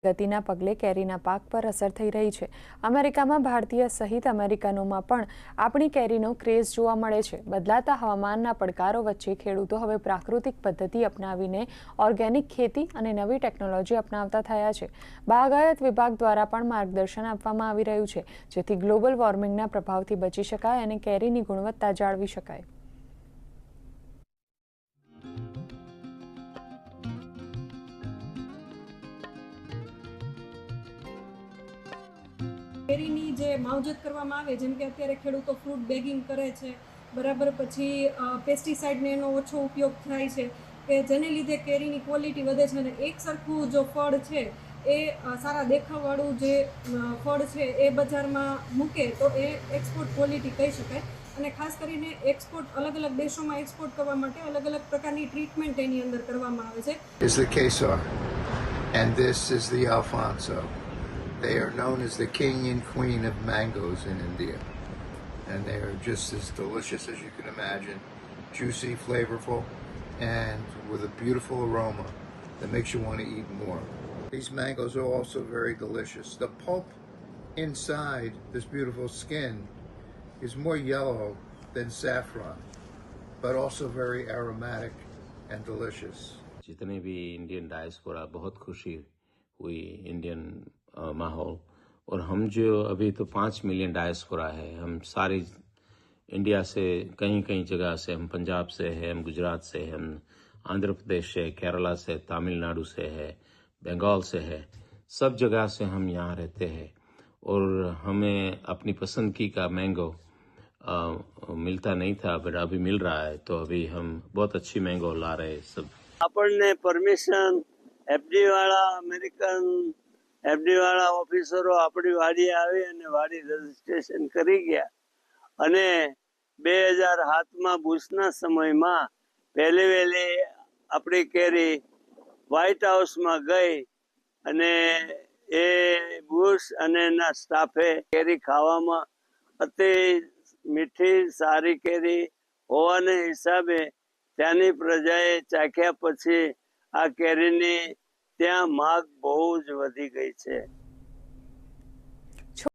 ગતિના પગલે કેરીના પાક પર અસર થઈ રહી છે। અમેરિકામાં ભારતીય સહિત અમેરિકનોમાં પણ આપણી કેરીનો ક્રેઝ જોવા મળે છે। બદલાતા હવામાનના પડકારો વચ્ચે ખેડૂતો હવે પ્રાકૃતિક પદ્ધતિ અપનાવીને ઓર્ગેનિક ખેતી અને નવી ટેકનોલોજી અપનાવતા થયા છે। બાગાયત વિભાગ દ્વારા પણ માર્ગદર્શન આપવામાં આવી રહ્યું છે, જેથી ગ્લોબલ વોર્મિંગના પ્રભાવથી બચી શકાય અને કેરીની ગુણવત્તા જાળવી શકાય। કેરીની જે માવજત કરવામાં આવે, જેમ કે અત્યારે ખેડૂતો ફ્રૂટ બેગિંગ કરે છે બરાબર, પછી પેસ્ટિસાઇડને એનો ઓછો ઉપયોગ થાય છે કે જેને લીધે કેરીની ક્વોલિટી વધે છે અને એક સરખું જો ફળ છે એ સારા દેખાવવાળું જે ફળ છે એ બજારમાં મૂકે તો એ એક્સપોર્ટ ક્વોલિટી કહી શકાય। અને ખાસ કરીને એક્સપોર્ટ અલગ અલગ દેશોમાં એક્સપોર્ટ કરવા માટે અલગ અલગ પ્રકારની ટ્રીટમેન્ટ એની અંદર કરવામાં આવે છે। Is the Kesar, and this is the Alfonso. They are known as the king and queen of mangoes in India, and they are just as delicious as you can imagine, juicy, flavorful, and with a beautiful aroma that makes you want to eat more. These mangoes are also very delicious. The pulp inside this beautiful skin is more yellow than saffron, but also very aromatic and delicious. जितने भी Indian diaspora, बहुत खुशी हुई Indian माहौल। और हम जो अभी तो 5 मिलियन डायस्पोरा है, हम सारी इंडिया से कहीं कहीं जगह से, हम पंजाब से है, हम गुजरात से है, हम आंध्र प्रदेश से, केरला से, तमिलनाडु से है, बंगाल से है, सब जगह से हम यहाँ रहते हैं। और हमें अपनी पसंद की का मैंगो मिलता नहीं था, बट अभी मिल रहा है, तो अभी हम बहुत अच्छी मैंगो ला रहे हैं सब। આપણને પરમિશન એફડી વાળા અમેરિકન એફડી વાળા ઓફિસરો આપણી વાડી આવી અને વાડી રજીસ્ટ્રેશન કરી ગયા અને 2007માં બુશના સમયમાં પહેલી વહેલી આપણી કેરી વ્હાઇટ હાઉસમાં ગઈ અને એ બુશ અને એના સ્ટાફે કેરી ખાવામાં અતિ મીઠી સારી કેરી હોવાને હિસાબે ત્યાંની પ્રજાએ ચાખ્યા પછી આ કેરીની ત્યાં માંગ બહુ જ વધી ગઈ છે।